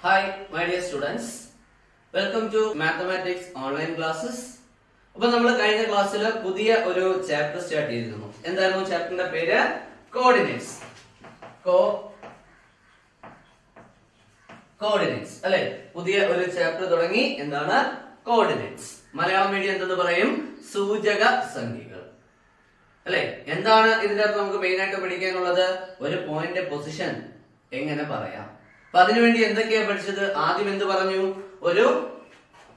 Hi, my dear students. Welcome to Mathematics online classes. അപ്പോൾ നമ്മൾ കഴിഞ്ഞ ക്ലാസ്സിൽ പുതിയ ഒരു ചാപ്റ്റർ സ്റ്റാർട്ട് ചെയ്തിരുന്നു. എന്തായിരുന്നു ചാപ്റ്ററിന്റെ പേര്? കോർഡിനേറ്റ്സ്. കോർഡിനേറ്റ്സ് അല്ലെ? പുതിയ ഒരു ചാപ്റ്റർ തുടങ്ങി. എന്താണ് കോർഡിനേറ്റ്സ്? മലയാളം മീഡിയം എന്തെന്ന് പറയും? സൂചക സംഖ്യകൾ അല്ലെ? എന്താണ് ഇതിന്റെ അകത്ത് നമുക്ക് മെയിൻ ആയിട്ട് പഠിക്കാനുള്ളത്? ഒരു പോയിന്റ് പൊസിഷൻ എങ്ങനെ പറയാം. അപ്പൊ അതിനുവേണ്ടി എന്തൊക്കെയാ പഠിച്ചത്? ആദ്യം എന്ത് പറഞ്ഞു? ഒരു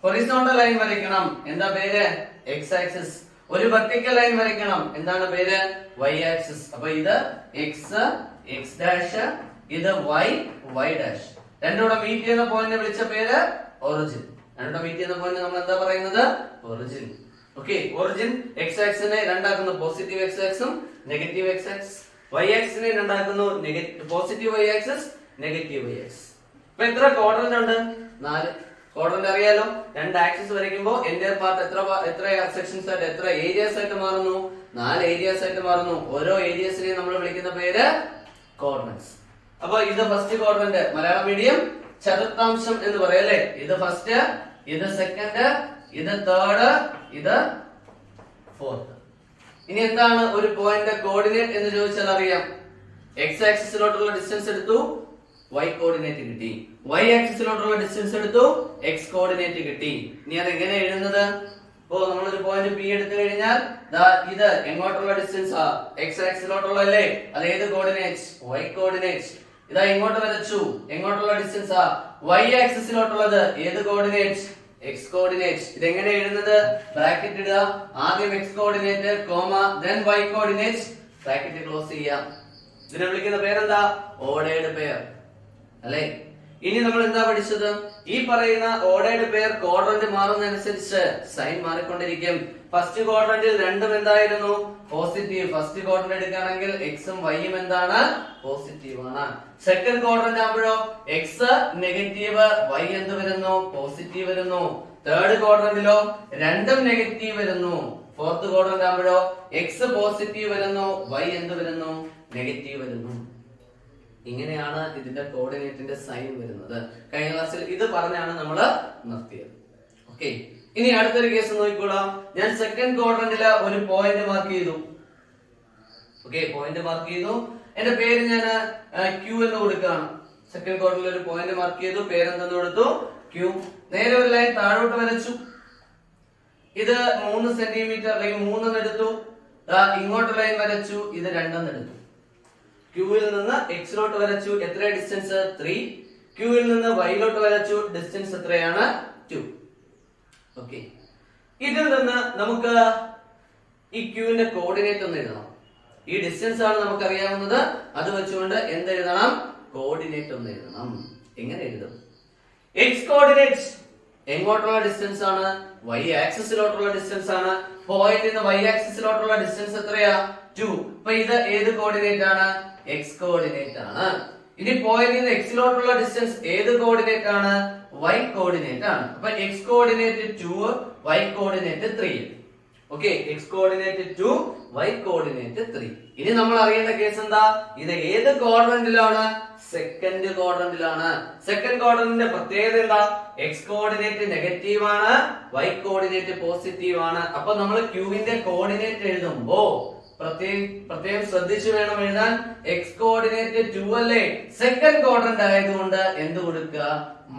ഹൊറിസോണ്ടൽ ലൈൻ വരയ്ക്കണം. എന്താ പേര്? X axis. ഒരു വെർട്ടിക്കൽ ലൈൻ വരയ്ക്കണം. എന്താണ് പേര്? Y axis. അപ്പൊ ഇത് എക്സ്, എക്സ് ഡാഷ്, ഇത് വൈ, വൈ ഡാഷ്. രണ്ടോടെ മീറ്റ് ചെയ്യുന്ന പോയിന്റ് വിളിച്ച പേര് ഒറിജിൻ. രണ്ടോടെ മീറ്റ് ചെയ്യുന്ന പോയിന്റ് നമ്മൾ എന്താ പറയുന്നത്? ഒറിജിൻ. ഓക്കെ, ഒറിജിൻ എക്സ് ആക്സിനെ രണ്ടാക്കുന്നു. പോസിറ്റീവ് എക്സ് ആക്സും നെഗറ്റീവ് എക്സ് ആക്സ്. വൈ ആക്സിനെ രണ്ടാക്കുന്നു. Positive Y axis, negative Y axis. ഇപ്പൊ എത്ര ക്വാഡ്രന്റ് ഉണ്ട്? 4 ക്വാഡ്രന്റ് അറിയാലോ. രണ്ട് ആക്സിസ് വരയ്ക്കുമ്പോൾ എന്റെ പാർട്ട് എത്ര സെക്ഷൻസ് ആയിട്ട്, എത്ര ഏരിയാസ് ആയിട്ട് മാറുന്നു? 4 ഏരിയാസ് ആയിട്ട് മാറുന്നു. ഓരോ ഏരിയസിനെയും നമ്മൾ വിളിക്കുന്ന പേര് കോർഡിനേറ്റ്സ്. അപ്പൊ ഇത് ഫസ്റ്റ് ക്വാഡ്രന്റ്, മലയാളം മീഡിയം ചതുർത്ഥാംശം എന്ന് പറയും അല്ലെ? ഇത് ഫസ്റ്റ്, ഇത് സെക്കൻഡ്, ഇത് തേർഡ്, ഇത് ഫോർത്ത്. ഇനി എന്താണ് ഒരു പോയിന്റ് കോർഡിനേറ്റ് എന്ന് ചോദിച്ചാൽ അറിയാം. എക്സ് ആക്സിസിലോട്ടുള്ള ഡിസ്റ്റൻസ് എടുത്തു, വൈ കോർഡിനേറ്റ് കിട്ടി. വൈ ആക്സിസിലോട്ടുള്ള ഡിസ്റ്റൻസ് എടുത്തു, എക്സ് കോർഡിനേറ്റ് കിട്ടി. ഇനി അത് എങ്ങനെ എഴുതുന്നത്? ഇപ്പോ നമ്മളൊരു പോയിന്റ് പി എടുത്തു കഴിഞ്ഞാൽ ഇത് എങ്ങോട്ടുള്ള ഡിസ്റ്റൻസ്? എക്സ് ആക്സിസിലോട്ടുള്ള അല്ലേ? അത് ഏത് കോർഡിനേറ്റ്? Y coordinate. ഇതാ ഇങ്ങോട്ട് വരച്ചു, എങ്ങോട്ടുള്ള ഡിസ്റ്റൻസ്? വൈ ആക്സിസിലോട്ടുള്ളത് ഏത് കോർഡിനേറ്റ്? X coordinate. ഇതെങ്ങനെ എഴുതുന്നത്? ബ്രാക്കറ്റ് ഇടുക. ആദ്യം X coordinate, comma, then Y coordinate, bracket close ചെയ്യാം. ഇതിനെ വിളിക്കുന്ന പേരെന്താ? ഓർഡേർഡ് പെയർ അല്ലെ? ഇനി നമ്മൾ എന്താ പഠിച്ചത്? ഈ പറയുന്ന ഓർഡേർഡ് പെയർ ക്വാഡ്രന്റ് മാറുന്നതനുസരിച്ച് സൈൻ മാറിക്കൊണ്ടിരിക്കും. ഫസ്റ്റ് ക്വാഡ്രന്റിൽ രണ്ടും എന്തായിരുന്നു? പോസിറ്റീവ്. ഫസ്റ്റ് ക്വാഡ്രന്റ് എടുക്കുകയാണെങ്കിൽ എക്സും വൈയും എന്താണ്? പോസിറ്റീവ് ആണ്. സെക്കൻഡ് ക്വാഡ്രന്റ് ആകുമ്പോഴോ എക്സ് നെഗറ്റീവ്, വൈ എന്ത് വരുന്നു? പോസിറ്റീവ് വരുന്നു. തേർഡ് ക്വാഡ്രന്റിലോ രണ്ടും നെഗറ്റീവ് വരുന്നു. ഫോർത്ത് ക്വാഡ്രന്റ് ആകുമ്പോഴോ എക്സ് പോസിറ്റീവ് വരുന്നു, വൈ എന്ത് വരുന്നു? നെഗറ്റീവ് വരുന്നു. ഇങ്ങനെയാണ് ഇതിന്റെ കോർഡിനേറ്റിന്റെ സൈൻ വരുന്നത്. കഴിഞ്ഞ ക്ലാസ്സിൽ ഇത് പറഞ്ഞാണ് നമ്മൾ നിർത്തിയത്. ഓക്കെ, ഇനി അടുത്തൊരു കേസ് നോക്കിക്കോളാം. ഞാൻ സെക്കൻഡ് ക്വാഡ്രന്റില് ഒരു പോയിന്റ് മാർക്ക് ചെയ്തു. ഓക്കെ, പോയിന്റ് മാർക്ക് ചെയ്തു. എന്റെ പേര് ഞാൻ ക്യൂ എന്ന് കൊടുക്കുകയാണ്. സെക്കൻഡ് ക്വാഡ്രന്റിൽ ഒരു പോയിന്റ് മാർക്ക് ചെയ്തു, പേരെന്തെന്ന് കൊടുത്തു? ക്യൂ. നേരെ ഒരു ലൈൻ താഴോട്ട് വരച്ചു. ഇത് 3 സെന്റിമീറ്റർ അല്ലെങ്കിൽ 3 എടുത്തു. ഇങ്ങോട്ട് ലൈൻ വരച്ചു, ഇത് 2 എടുത്തു. ക്യൂവിൽ നിന്ന് എക്സിലോട്ട് വരച്ചു, എത്ര ഡിസ്റ്റൻസ്? 3. ക്യൂവിൽ നിന്ന് വൈയിലോട്ട് വരച്ചു, ഡിസ്റ്റൻസ് എത്രയാണ്? 2. ഓക്കെ, ഇതിൽ നിന്ന് നമുക്ക് ഈ ക്യൂവിന്റെ കോർഡിനേറ്റ് ഒന്ന് എഴുതണം. ഈ ഡിസ്റ്റൻസ് ആണ് നമുക്ക് അറിയാവുന്നത്. അത് വെച്ചുകൊണ്ട് എന്ത് എഴുതണം? കോർഡിനേറ്റ് ഒന്ന് എഴുതണം. എങ്ങനെ എഴുതും? എക്സ് കോർഡിനേറ്റ് എങ്ങോട്ടുള്ള ഡിസ്റ്റൻസ് ആണ്? വൈ ആക്സിസിലോട്ടുള്ള ഡിസ്റ്റൻസ് ആണ്. പോയിന്റിൽ നിന്ന് വൈ ആക്സിസിലോട്ടുള്ള ഡിസ്റ്റൻസ് എത്രയാ? 2. അപ്പൊ ഇത് ഏത് കോർഡിനേറ്റ് ആണ്? എക്സ് കോർഡിനേറ്റ് ആണ്. ഇനി പോയിന്റിൽ നിന്ന് എക്സിലോട്ടുള്ള ഡിസ്റ്റൻസ് ഏത് കോർഡിനേറ്റ് ആണ്? വൈ കോർഡിനേറ്റ് ആണ്. അപ്പൊ X coordinate 2, Y coordinate 3. Okay, X coordinate 2, Y coordinate 3. ഇനി നമ്മൾ അറിയേണ്ട കേസ് എന്താ? ഇത് ഏത് ക്വാഡ്രന്റിലാണ്? സെക്കൻഡ് ക്വാഡ്രന്റിലാണ്. സെക്കൻഡ് ക്വാഡ്രന്റിന്റെ പ്രത്യേകത എന്താ? എക്സ് കോർഡിനേറ്റ് നെഗറ്റീവ് ആണ്, വൈ കോർഡിനേറ്റ് പോസിറ്റീവ് ആണ്. അപ്പൊ നമ്മൾ ക്യൂവിന്റെ കോർഡിനേറ്റ് എഴുതുമ്പോ പ്രത്യേകം ശ്രദ്ധിച്ചു വേണം എഴുതാൻ. എക്സ് കോർഡിനേറ്റ് 2 അല്ലേ? സെക്കൻഡ് ക്വാഡ്രന്റ് ആയതുകൊണ്ട് എന്ത് കൊടുക്കുക?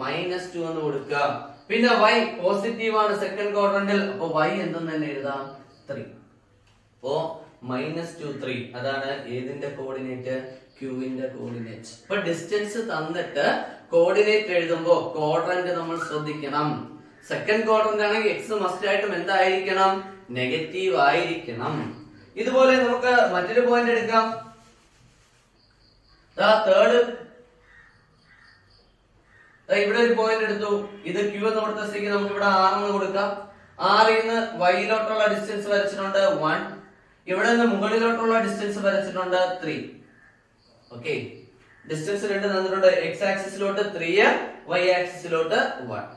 -2 എന്ന് കൊടുക്കുക. പിന്നെ വൈ പോസിറ്റീവ് ആണ് സെക്കൻഡ് ക്വാഡ്രന്റിൽ, അപ്പൊ വൈ എന്തെന്ന് തന്നെ എഴുതാം? 3. അപ്പോ -2, 3 അതാണ് ഏതിന്റെ കോർഡിനേറ്റ്? ക്യൂവിന്റെ കോർഡിനേറ്റ്. അപ്പൊ ഡിസ്റ്റൻസ് തന്നിട്ട് കോർഡിനേറ്റ് എഴുതുമ്പോ ക്വാഡ്രന്റ് നമ്മൾ ശ്രദ്ധിക്കണം. സെക്കൻഡ് ക്വാഡ്രന്റ് ആണെങ്കിൽ എക്സ് മസ്റ്റ് ആയിട്ടും എന്തായിരിക്കണം? നെഗറ്റീവ് ആയിരിക്കണം. ഇതുപോലെ നമുക്ക് മറ്റൊരു പോയിന്റ് എടുക്കാം. തേർഡ്, ഇവിടെ ഒരു പോയിന്റ് എടുത്തു. ഇത് ക്യൂ എന്ന് കൊടുത്ത സ്ഥിതിക്ക് നമുക്ക് ഇവിടെ 6 എന്ന് കൊടുക്കാം. 6ൽ നിന്ന് വൈയിലോട്ടുള്ള ഡിസ്റ്റൻസ് വരച്ചിട്ടുണ്ട് 1. ഇവിടെ നിന്ന് മുകളിലോട്ടുള്ള ഡിസ്റ്റൻസ് വരച്ചിട്ടുണ്ട് 3. ഓക്കെ, ഡിസ്റ്റൻസ് 2 തന്നിട്ടുണ്ട്. എക്സ് ആക്സിസിലോട്ട് 3, വൈ ആക്സിസിലോട്ട് 1.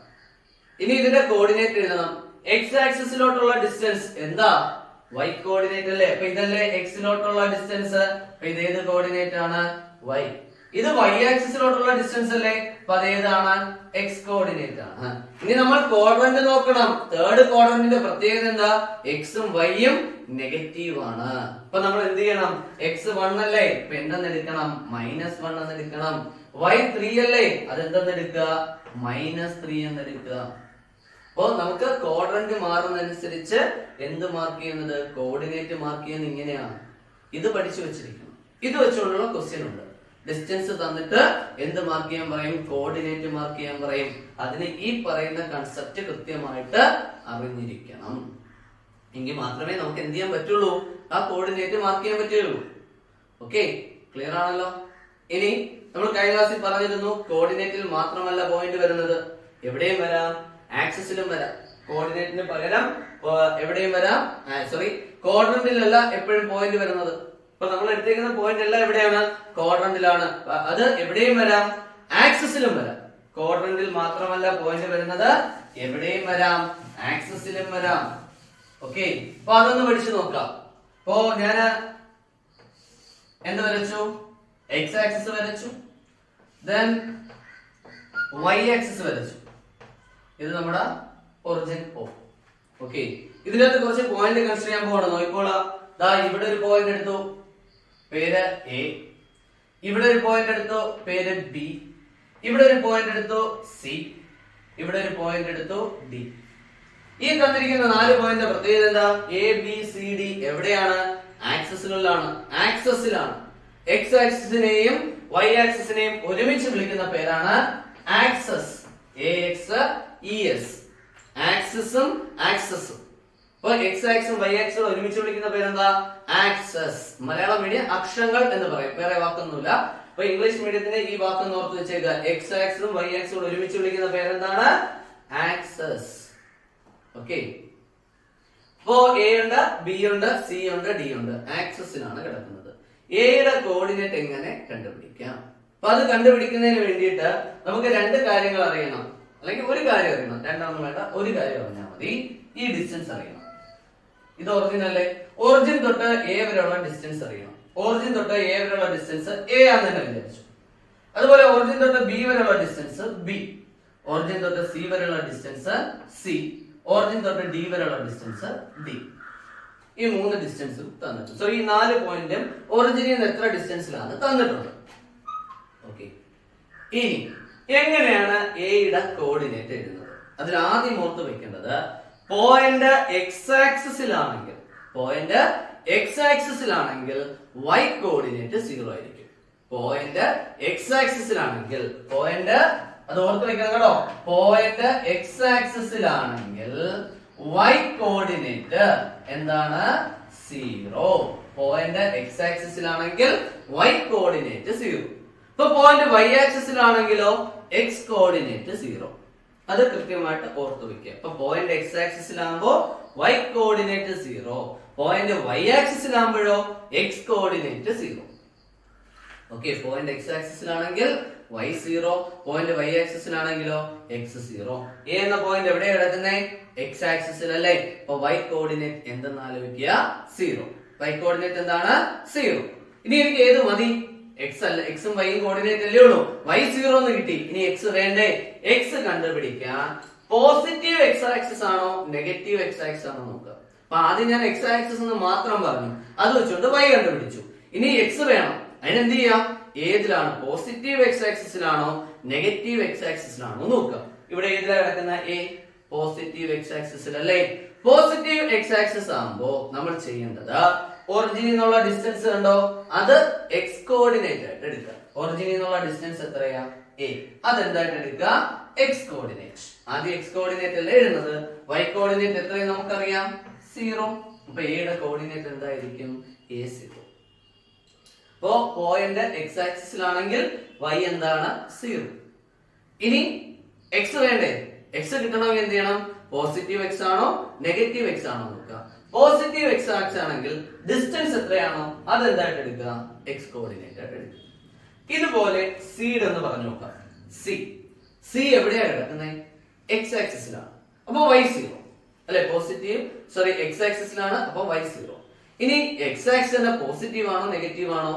ഇനി ഇതിന്റെ കോർഡിനേറ്റ് എഴുതണം. എക്സ് ആക്സിസിലോട്ടുള്ള ഡിസ്റ്റൻസ് എന്താ? വൈ കോർഡിനേറ്റ് അല്ലേ? അപ്പൊ ഇതല്ലേ എക്സിലോട്ടുള്ള ഡിസ്റ്റൻസ്. അപ്പൊ ഇത് ഏത് കോർഡിനേറ്റ് ആണ്? വൈ. ഇത് y ആക്സിസിലോട്ടുള്ള ഡിസ്റ്റൻസ് അല്ലേ, അപ്പൊ അതേതാണ്, x കോർഡിനേറ്റ് ആണ്. ഇനി നമ്മൾ ക്വാഡ്രന്റ് നോക്കണം. തേർഡ് ക്വാഡ്രന്റിന്റെ പ്രത്യേകത എന്താ, എക്സും വൈയും നെഗറ്റീവ് ആണ്. അപ്പൊ നമ്മൾ എന്ത് ചെയ്യണം, x1 അല്ലേ, ഇപ്പൊ എന്തെന്ന് എടുക്കണം, -1 എന്ന് എടുക്കണം. y3 അല്ലേ, അതെന്തെന്ന് എടുക്കുക, -3 എന്ന് എടുക്കുക. അപ്പൊ നമുക്ക് ക്വാഡ്രന്റ് മാറുന്നതനുസരിച്ച് എന്ത് മാർക്ക് ചെയ്യുന്നത്, കോർഡിനേറ്റ് മാർക്ക് ചെയ്യുന്നത് ഇങ്ങനെയാണ്. ഇത് പഠിച്ചു വെച്ചിരിക്കണം. ഇത് വെച്ചുകൊണ്ടുള്ള ക്വസ്റ്റ്യൻ ഉണ്ട്. ഡിസ്റ്റൻസ് തന്നിട്ട് എന്ത് മാർക്ക് ചെയ്യാൻ പറയും, കോർഡിനേറ്റ് മാർക്ക് ചെയ്യാൻ പറയും. അതിന് ഈ പറയുന്ന കൺസെപ്റ്റ് കൃത്യമായിട്ട് അറിഞ്ഞിരിക്കണം. എങ്കിൽ മാത്രമേ നമുക്ക് എന്ത് ചെയ്യാൻ പറ്റുള്ളൂ, ആ കോർഡിനേറ്റ് മാർക്ക് ചെയ്യാൻ പറ്റുള്ളൂ. ഓക്കെ, ക്ലിയർ ആണല്ലോ. ഇനി നമ്മൾ കഴിഞ്ഞ ക്ലാസ്സിൽ പറഞ്ഞിരുന്നു, കോർഡിനേറ്റിൽ മാത്രമല്ല പോയിന്റ് വരുന്നത്, എവിടെയും വരാം, ആക്സിസിലും വരാം. കോർഡിനേറ്റിന് പകരം എവിടെയും വരാം, സോറി ക്വാഡ്രന്റിലല്ല എപ്പോഴും പോയിന്റ് വരുന്നത്. ഇപ്പൊ നമ്മൾ എടുത്തേക്കുന്ന പോയിന്റ് എല്ലാം എവിടെയാണ്, ക്വാഡ്രന്റിലാണ്. അത് എവിടെയും വരാം, ആക്സിസിലും വരാം. ക്വാഡ്രന്റിൽ മാത്രമല്ല പോയിന്റ് വരുന്നത്, എവിടെയും വരാം, ആക്സിസിലും വരാം. ഓക്കെ, അപ്പൊ അതൊന്ന് പഠിച്ചു നോക്കാം. അപ്പോ ഞാന് എന്ത് വരച്ചു, എക്സ് ആക്സിസ് വരച്ചു, ദെൻ വൈ ആക്സിസ് വരച്ചു. ഇത് നമ്മുടെ ഒറിജിൻ O. ഓക്കെ, ഇതിനകത്ത് കുറച്ച് പോയിന്റ് കൺസിഡർ ചെയ്യാൻ പോകണം. നോക്കിക്കോളാം. ദാ ഇവിടെ ഒരു പോയിന്റ് എടുത്തു, പേര് A. ഇവിടെ ഒരു പോയിന്റ് എടുത്തു, പേര് B. ഇവിടെ ഒരു പോയിന്റ് എടുത്തു, C. ഇവിടെ ഒരു പോയിന്റ് എടുത്തു, D. ഈ തന്നിരിക്കുന്ന 4 പോയിന്റ് പ്രത്യേകത എന്താ, A B C D എവിടെയാണ്, ആക്സിസുകളിലാണ്, ആക്സസിലാണ്. എക്സ് ആക്സിസിനെയും വൈ ആക്സിസിനെയും ഒരുമിച്ച് വിളിക്കുന്ന പേരാണ് ആക്സസ്. AXES, ആക്സിസും ആക്സസും. അപ്പൊ എക്സ് ആക്സും വൈ ആക്സും ഒരുമിച്ച് വിളിക്കുന്ന പേരെന്താ, ആക്സസ്. മലയാളം മീഡിയം അക്ഷരങ്ങൾ എന്ന് പറയും, വേറെ വാക്കൊന്നുമില്ല. അപ്പൊ ഇംഗ്ലീഷ് മീഡിയത്തിന്റെ ഈ വാക്കൊന്ന് ഓർത്ത് വെച്ചേക്കുക. എക്സ് ആക്സും വൈ ആക്സും ഒരുമിച്ച് വിളിക്കുന്ന പേരെന്താണ്, ആക്സസ്. ഓക്കെ, അപ്പോ എ ഉണ്ട്, ബി ഉണ്ട്, സി ഉണ്ട്, ഡി ഉണ്ട്, ആക്സസിലാണ് കിടക്കുന്നത്. എയുടെ കോർഡിനേറ്റ് എങ്ങനെ കണ്ടുപിടിക്കാം? അപ്പൊ അത് കണ്ടുപിടിക്കുന്നതിന് വേണ്ടിയിട്ട് നമുക്ക് 2 കാര്യങ്ങൾ അറിയണം, അല്ലെങ്കിൽ ഒരു കാര്യം അറിയണം. രണ്ടെണ്ണം വേണ്ട, ഒരു കാര്യം അറിഞ്ഞാൽ മതി. ഈ ഡിസ്റ്റൻസ് അറിയണം. ഇത് ഒറിജിൻ അല്ലേ, ഒറിജിൻ തൊട്ട് എ വരെയുള്ള ഡിസ്റ്റൻസ് അറിയണം. ഒറിജിൻ തൊട്ട് എ വരെയുള്ള ഡിസ്റ്റൻസ് എ ആണെന്ന് തന്നെ വിചാരിച്ചു. അതുപോലെ ഒറിജിൻ തൊട്ട് ബി വരെയുള്ള ഡിസ്റ്റൻസ് ബി, ഒറിജിൻ തൊട്ട് സി വരെയുള്ള ഡിസ്റ്റൻസ് സി, ഒറിജിൻ തൊട്ട് ഡി വരെയുള്ള ഡിസ്റ്റൻസ് ഡി. ഈ 3 ഡിസ്റ്റൻസും തന്നിട്ടുണ്ട്. സോ ഈ 4 പോയിന്റും ഒറിജിനിൽ നിന്ന് എത്ര ഡിസ്റ്റൻസിലാണ് തന്നിട്ടുണ്ട്. ഓക്കെ, ഇനി എങ്ങനെയാണ് എയുടെ കോർഡിനേറ്റ് എഴുതുന്നത്? അതിൽ ആദ്യം ഓർത്ത് വെക്കേണ്ടത്, പോയിന്റ് എക്സ് ആക്സിസിലാണെങ്കിൽ, പോയിന്റ് എക്സ് ആക്സിസിലാണെങ്കിൽ y കോർഡിനേറ്റ് 0 ആയിരിക്കും. പോയിന്റ് എക്സ് ആക്സിസിലാണെങ്കിൽ, പോയിന്റ് അത് ഓർത്ത് വെക്കണം കേട്ടോ, പോയിന്റ് എക്സ് ആക്സിസിലാണെങ്കിൽ y കോർഡിനേറ്റ് എന്താണ്, 0. പോയിന്റ് എക്സ് ആക്സിസിലാണെങ്കിൽ y കോർഡിനേറ്റ് 0. ഇപ്പൊ പോയിന്റ് y ആക്സിസിലാണെങ്കിലോ x കോർഡിനേറ്റ് 0. അത് കൃത്യമായിട്ട് ഓർത്തു വെക്കുക. ഇപ്പൊ പോയിന്റ് എക്സ് ആക്സിസിലാകുമ്പോ y കോർഡിനേറ്റ് 0, പോയിന്റ് y ആക്സിസിലാകുമ്പോഴോ x coordinate 0. Okay, point X ആക്സിസിലാണെങ്കിൽ y 0, പോയിന്റ് y ആക്സിസിലാണെങ്കിലോ x 0. എ എന്ന പോയിന്റ് എവിടെയാണ് കിടക്കുന്നത്, എക്സ് ആക്സിസിൽ അല്ലേ. അപ്പൊ y കോർഡിനേറ്റ് എന്തെന്ന് ആലോചിക്കുക, 0. y കോർഡിനേറ്റ് എന്താണ്, 0. ഇനി എനിക്ക് ഏത് മതി, എക്സ് അല്ല, എക്സും വൈയും കോർഡിനേറ്റ് അല്ലേ ഉള്ളൂ. y 0 എന്ന് കിട്ടി, ഇനി എക്സ് വേണ്ടേ. എക്സ് കണ്ടുപിടിക്കാൻ പോസിറ്റീവ് എക്സ് ആക്സിസ് ആണോ നെഗറ്റീവ് എക്സ് ആക്സിസ് ആണോ നോക്കുക. അപ്പൊ ആദ്യം ഞാൻ എക്സ് ആക്സിസ് എന്ന് മാത്രം പറഞ്ഞു, അത് വെച്ചുകൊണ്ട് y കണ്ടുപിടിച്ചു. ഇനി എക്സ് വേണം, അതിനെന്ത് ചെയ്യാം, ഏതിലാണ്, പോസിറ്റീവ് എക്സ് ആക്സിസിലാണോ നെഗറ്റീവ് എക്സ് ആക്സിസിലാണോ നോക്കുക. ഇവിടെ ഏതിലാണ് കിടക്കുന്ന, എ, പോസിറ്റീവ് എക്സ് ആക്സിസിൽ അല്ലേ. പോസിറ്റീവ് എക്സ് ആക്സിസ് ആകുമ്പോ നമ്മൾ ചെയ്യേണ്ടത്, ഒറിജിനിൽ നിന്നുള്ള ഡിസ്റ്റൻസ് കണ്ടോ, അത് എക്സ് കോർഡിനേറ്റ് ആയിട്ട് എടുക്കുക. ഒറിജിനിൽ നിന്നുള്ള ഡിസ്റ്റൻസ് എത്രയാ, എ, അതെന്തായിട്ട് എടുക്കുക, എക്സ് കോർഡിനേറ്റ്. ആദ്യം എക്സ് കോർഡിനേറ്റ് അല്ലേ എഴുതുന്നത്, y കോർഡിനേറ്റ് എത്രയും നമുക്കറിയാം, 0. അപ്പൊ എയുടെ കോർഡിനേറ്റ് എന്തായിരിക്കും, A0. അപ്പോ പോയിന്റ് എക്സ് ആക്സിസിലാണെങ്കിൽ y എന്താണ്, 0. ഇനി എക്സ് വേണ്ടേ, എക്സ് കിട്ടണമെങ്കിൽ എന്ത് ചെയ്യണം, പോസിറ്റീവ് എക്സ് ആണോ നെഗറ്റീവ് എക്സ് ആണോ നോക്കുക. പോസിറ്റീവ് എക്സ് ആക്സ് ആണെങ്കിൽ ഡിസ്റ്റൻസ് എത്രയാണോ അതെന്തായിട്ട് എടുക്കുക, എക്സ് കോർഡിനേറ്റ് ആയിട്ട് എടുക്കുക. ഇതുപോലെ സീഡ് എന്ന് പറഞ്ഞു നോക്കാം. സി എവിടെയാണ് കിടക്കുന്നത്, എക്സ് ആക്സിസിലാണ്. അപ്പൊ y 0 അല്ലെ, പോസിറ്റീവ് സോറി എക്സ് ആക്സിസിലാണ്, അപ്പൊ y 0. ഇനി എക്സ് ആക്സിസ് പോസിറ്റീവ് ആണോ നെഗറ്റീവ് ആണോ,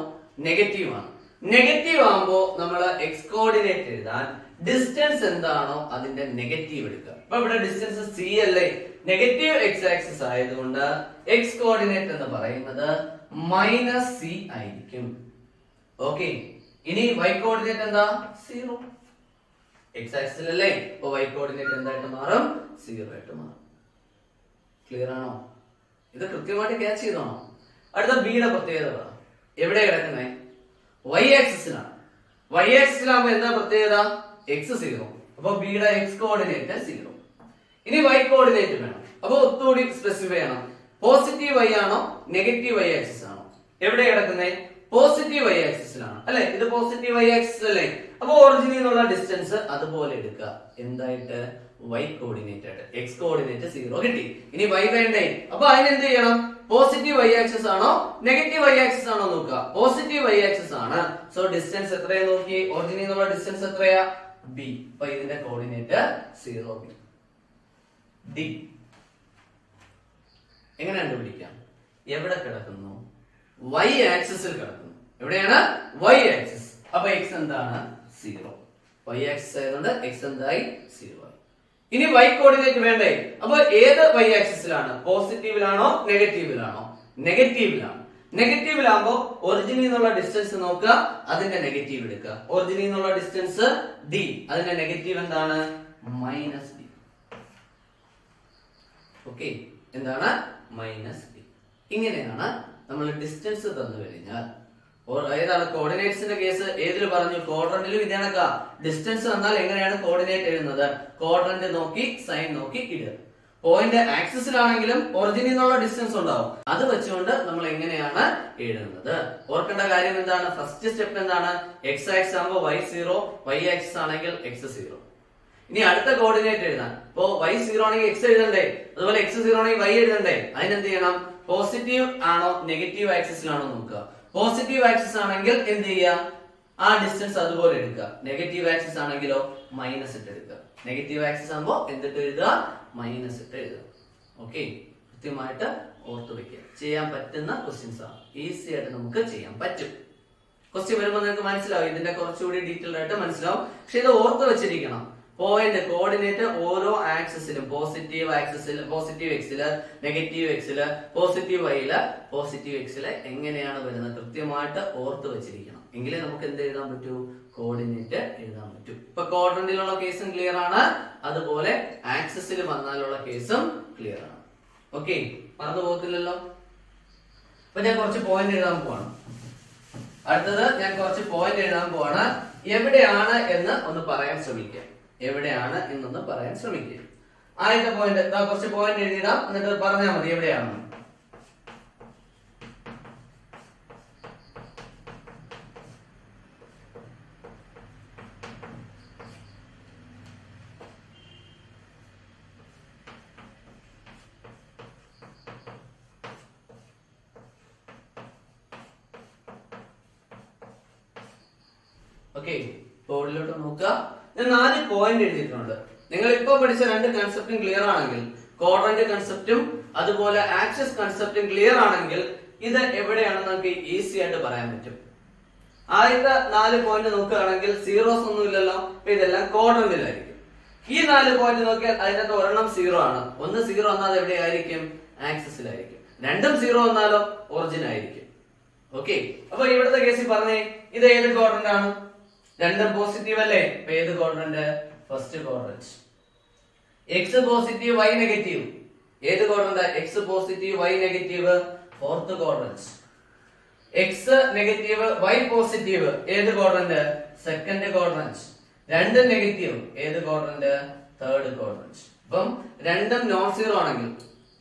നെഗറ്റീവ് ആണ്. നെഗറ്റീവ് ആകുമ്പോ നമ്മൾ എക്സ് കോർഡിനേറ്റ് എഴുതാൻ ഡിസ്റ്റൻസ് എന്താണോ അതിന്റെ നെഗറ്റീവ് എടുക്കുക. അപ്പൊ ഇവിടെ ഡിസ്റ്റൻസ് സി അല്ലേ, നെഗറ്റീവ് എക്സ് ആക്സിസ് ആയതുകൊണ്ട് എക്സ് കോർഡിനേറ്റ് എന്ന് പറയുന്നത് മൈനസ് സി ആയിരിക്കും. ഓക്കെ, ഇനി വൈ കോർഡിനേറ്റ് എന്താ? 0. എക്സ് ആക്സിസ് അല്ലേ, അപ്പൊ വൈ കോർഡിനേറ്റ് എന്തായിട്ട് മാറും? 0 ആയിട്ട് മാറും. ക്ലിയർ ആണോ? ഇത് കൃത്യമായിട്ട് ക്യാച്ച് ചെയ്തോണോ? അടുത്ത ബിയുടെ പ്രത്യേകത എവിടെ കിടക്കുന്നേ? വൈ ആക്സിസിലാണ്. വൈ ആക്സിസിലാകുമ്പോ എന്താ പ്രത്യേകത? എക്സ് 0. അപ്പൊ ബിയുടെ എക്സ് കോർഡിനേറ്റ് 0. ഇനി വൈ കോർഡിനേറ്റ് വേണം. അപ്പൊ ഒത്തുകൂടി സ്പെസിഫൈ ചെയ്യണം. പോസിറ്റീവ് വൈ ആണോ നെഗറ്റീവ് വൈ ആക്സിസ് ആണോ? എവിടെ കിടക്കുന്നേ? പോസിറ്റീവ് വൈ ആക്സിസിലാണ് അല്ലെ. ഇത് പോസിറ്റീവ് വൈ ആക്സിസ് അല്ലേ, അപ്പൊ ഒറിജിനിൽ നിന്നുള്ള ഡിസ്റ്റൻസ് അതുപോലെ എടുക്കുക. എന്തായിട്ട്? വൈ കോർഡിനേറ്റ് ആയിട്ട്. എക്സ് കോർഡിനേറ്റ് 0 കിട്ടി. ഇനി വൈ വേണ്ടേ? അപ്പൊ അതിനെന്ത് ചെയ്യണം? പോസിറ്റീവ് വൈ ആക്സിസ് ആണോ നെഗറ്റീവ് വൈ ആക്സിസ് ആണോ നോക്കുക. പോസിറ്റീവ് വൈ ആക്സിസ് ആണ്. സോ ഡിസ്റ്റൻസ് എത്രയാ നോക്കി? ഒറിജിനിൽ നിന്നുള്ള ഡിസ്റ്റൻസ് എത്രയാ? ബി. അപ്പൊ ഇതിന്റെ കോർഡിനേറ്റ് 0 ബി. ഡി എങ്ങനെ കണ്ടുപിടിക്കാം? എവിടെ കിടക്കുന്നു? വൈ ആക്സിസിൽ കിടക്കുന്നു. എവിടെയാണ്? Y axis. അപ്പൊ എക്സ് എന്താണ്? 0. വൈ ആക്സിസ് ആയതുകൊണ്ട് എക്സ് എന്തായി? 0. ഇനി വൈ കോർഡിനേറ്റ് വേണ്ടേ? അപ്പൊ ഏത് വൈ ആക്സിസിലാണ്? പോസിറ്റീവിലാണോ നെഗറ്റീവിലാണോ? നെഗറ്റീവിലാണ്. നെഗറ്റീവിലാകുമ്പോ ഒറിജിനിൽ നിന്നുള്ള ഡിസ്റ്റൻസ് നോക്കുക, അതിന്റെ നെഗറ്റീവ് എടുക്കുക. ഒറിജിനിൽ നിന്നുള്ള ഡിസ്റ്റൻസ് ഡി, അതിന്റെ നെഗറ്റീവ് എന്താണ്? Minus D. ഓക്കെ, എന്താണ്? Minus D. ഇങ്ങനെയാണ് നമ്മൾ ഡിസ്റ്റൻസ് തന്നു കഴിഞ്ഞാൽ ഏതാണ് കോർഡിനേറ്റ്സിന്റെ കേസ്? ഏതിൽ പറഞ്ഞു? ക്വാഡ്രന്റിലും ഇതേണക്കാ. ഡിസ്റ്റൻസ് തന്നാൽ എങ്ങനെയാണ് കോർഡിനേറ്റ് എഴുതുന്നത്? ക്വാഡ്രന്റ് നോക്കി സൈൻ നോക്കി ഇടുക. പോയിന്റ് ആക്സിസിലാണെങ്കിലും ഒറിജിനിൽ നിന്നുള്ള ഡിസ്റ്റൻസ് ഉണ്ടാവും. അത് വെച്ചുകൊണ്ട് നമ്മൾ എങ്ങനെയാണ് എഴുതുന്നത്? ഓർക്കേണ്ട കാര്യം എന്താണ്? ഫസ്റ്റ് സ്റ്റെപ്പ് എന്താണ്? എക്സ് ആക്സിസ് ആകുമ്പോൾ y 0, y ആക്സിസ് ആണെങ്കിൽ x 0. ഇനി അടുത്ത കോർഡിനേറ്റ് എഴുതാൻ. ഇപ്പോ y 0 ആണെങ്കിൽ x എഴുതണ്ടേ, അതുപോലെ x 0 ആണെങ്കിൽ y എഴുതണ്ടേ. അതിനെന്ത് ചെയ്യണം? പോസിറ്റീവ് ആണോ നെഗറ്റീവ് ആക്സിസിലാണോ നോക്കുക. പോസിറ്റീവ് ആക്സിസ് ആണെങ്കിൽ എന്ത് ചെയ്യാം? ആ ഡിസ്റ്റൻസ് അതുപോലെ എടുക്കുക. നെഗറ്റീവ് ആക്സിസ് ആണെങ്കിലോ മൈനസ് ഇട്ട് എടുക്കുക. നെഗറ്റീവ് ആക്സിസ് ആകുമ്പോൾ എന്തിട്ട് എഴുതുക? മൈനസ് ഇട്ട് എഴുതുക. ഓക്കെ, കൃത്യമായിട്ട് ഓർത്ത് വെക്കുക. ചെയ്യാൻ പറ്റുന്ന ക്വസ്റ്റ്യൻസ് ആണ്. ഈസി ആയിട്ട് നമുക്ക് ചെയ്യാൻ പറ്റും. ക്വസ്റ്റ്യൻ വരുമ്പോൾ നിങ്ങൾക്ക് മനസ്സിലാവും, ഇതിന്റെ കുറച്ചുകൂടി ഡീറ്റെയിൽ ആയിട്ട് മനസ്സിലാവും. പക്ഷെ ഇത് ഓർത്ത് വെച്ചിരിക്കണം. പോയിന്റ് കോർഡിനേറ്റ് ഓരോ ആക്സിസിലും, പോസിറ്റീവ് ആക്സിസിൽ പോസിറ്റീവ് എക്സില്, നെഗറ്റീവ് എക്സില്, പോസിറ്റീവ് വൈയില്, പോസിറ്റീവ് എക്സില് എങ്ങനെയാണ് വരുന്നത് കൃത്യമായിട്ട് ഓർത്ത് വെച്ചിരിക്കണം. എങ്കിലേ നമുക്ക് എന്ത് എഴുതാൻ പറ്റൂ? കോർഡിനേറ്റ് എഴുതാൻ പറ്റും. ഇപ്പൊ ക്വാഡ്രന്റിലുള്ള കേസും ക്ലിയർ ആണ്, അതുപോലെ ആക്സിസിൽ വന്നാലുള്ള കേസും ക്ലിയർ ആണ്. ഓക്കെ, മറന്നു പോകത്തില്ലല്ലോ. അപ്പൊ ഞാൻ കുറച്ച് പോയിന്റ് എഴുതാൻ പോവാണ്. അടുത്തത് ഞാൻ കുറച്ച് പോയിന്റ് എഴുതാൻ പോവാണ്. എവിടെയാണ് എന്ന് ഒന്ന് പറയാൻ ശ്രമിക്കുക. എവിടെയാണ് എന്നൊന്ന് പറയാൻ ശ്രമിക്കുക. ആദ്യത്തെ പോയിന്റ് കുറച്ച് പോയിന്റ് എഴുതിയിടാം, എന്നിട്ട് പറഞ്ഞാൽ മതി എവിടെയാണെന്ന്. ഓക്കെ, ബോർഡിലോട്ട് നോക്കുക. ഞാൻ 4 പോയിന്റ് എഴുതിയിട്ടുണ്ട്. നിങ്ങൾ ഇപ്പൊ പഠിച്ച 2 കൺസെപ്റ്റും ക്ലിയർ ആണെങ്കിൽ, ക്വാഡ്രന്റ് കൺസെപ്റ്റും അതുപോലെ ആക്സിസ് കൺസെപ്റ്റും ക്ലിയർ ആണെങ്കിൽ ഇത് എവിടെയാണെന്ന് നമുക്ക് ഈസി ആയിട്ട് പറയാൻ പറ്റും. ആദ്യത്തെ 4 പോയിന്റ് നോക്കുകയാണെങ്കിൽ സീറോസ് ഒന്നും ഇല്ലല്ലോ, അപ്പൊ ഇതെല്ലാം ക്വാഡ്രന്റിലായിരിക്കും. ഈ 4 പോയിന്റ് നോക്കിയാൽ അതിനകത്ത് ഒരെണ്ണം 0 ആണ്. ഒന്ന് 0 വന്നാൽ എവിടെയായിരിക്കും? ആക്സിസിലായിരിക്കും. രണ്ടും 0 വന്നാലോ ഒറിജിൻ ആയിരിക്കും. ഓക്കെ, അപ്പൊ ഇവിടുത്തെ കേസിൽ പറഞ്ഞേ, ഇത് ഏത് ക്വാഡ്രന്റ് ആണ്? രണ്ടും പോസിറ്റീവ് അല്ലേ, അപ്പൊ ഏത് quadrant? First quadrant. X positive Y negative, ഏത് quadrant? X positive Y negative, fourth quadrant. X negative Y positive, ഏത് ക്വാഡ്രന്റ്? Second quadrant. രണ്ടും നെഗറ്റീവ്, ഏത് ക്വാഡ്രന്റ്? Third quadrant. അപ്പം രണ്ടും നോൺ സീറോ ആണെങ്കിൽ,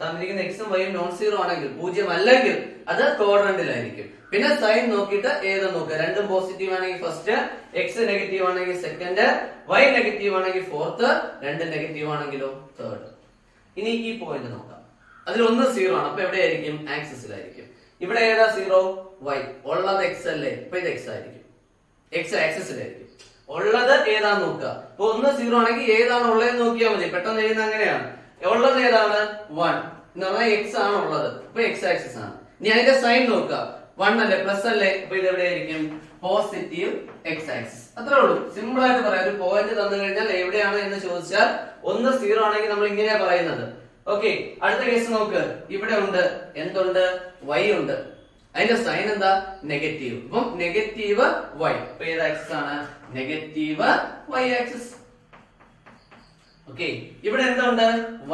തന്നിരിക്കുന്ന എക്സും വൈയും നോൺ സീറോ ആണെങ്കിൽ, 0 അല്ലെങ്കിൽ അത് ക്വാഡ്രന്റിലായിരിക്കും. പിന്നെ സൈൻ നോക്കിയിട്ട് ഏത് നോക്കുക. രണ്ടും പോസിറ്റീവ് ആണെങ്കിൽ ഫസ്റ്റ്, എക്സ് നെഗറ്റീവ് ആണെങ്കിൽ സെക്കൻഡ്, വൈ നെഗറ്റീവ് ആണെങ്കിൽ ഫോർത്ത്, രണ്ട് നെഗറ്റീവ് ആണെങ്കിലോ തേർഡ്. ഇനി ഈ പോയിന്റ് നോക്കാം. അതിൽ ഒന്ന് 0 ആണ്, അപ്പൊ എവിടെയായിരിക്കും? ആക്സിസിലായിരിക്കും. ഇവിടെ ഏതാ 0? വൈ. ഉള്ളത് എക്സ് അല്ലേ, അപ്പൊ ഇത് എക്സ് ആയിരിക്കും. എക്സ് ആക്സിസിലായിരിക്കും. ഉള്ളത് ഏതാന്ന് നോക്കുക. ഇപ്പൊ ഒന്ന് 0 ആണെങ്കിൽ ഏതാണ് ഉള്ളത് നോക്കിയാൽ മതി. പെട്ടെന്ന് എഴുതുന്ന അങ്ങനെയാണ്. ഉള്ളത് ഏതാണ്? 1 എന്ന് പറഞ്ഞാൽ എക്സ് ആണ് ഉള്ളത്, അപ്പൊ എക്സ് ആക്സിസ് ആണ്. ഇനി അതിന്റെ സൈൻ നോക്കുക. 1 അല്ലേ, പ്ലസ് അല്ലേ, അപ്പൊ ഇത് എവിടെയായിരിക്കും? Positive X axis. അത്രേ ഉള്ളൂ. സിമ്പിൾ ആയിട്ട് പറയാം. ഒരു പോയിന്റ് തന്നു കഴിഞ്ഞാൽ എവിടെയാണ് എന്ന് ചോദിച്ചാൽ ഒന്ന് 0 ആണെങ്കിൽ നമ്മൾ ഇങ്ങനെയാ പറയുന്നത്. ഓക്കെ, അടുത്ത കേസ് നോക്ക്. ഇവിടെ ഉണ്ട്, എന്തുണ്ട്? y ഉണ്ട്. അതിന്റെ സൈൻ എന്താ? നെഗറ്റീവ്. അപ്പം നെഗറ്റീവ് y. അപ്പൊ ഏത് ആക്സിസ് ആണ്? Negative y axis. ഓക്കെ, ഇവിടെ എന്തുണ്ട്?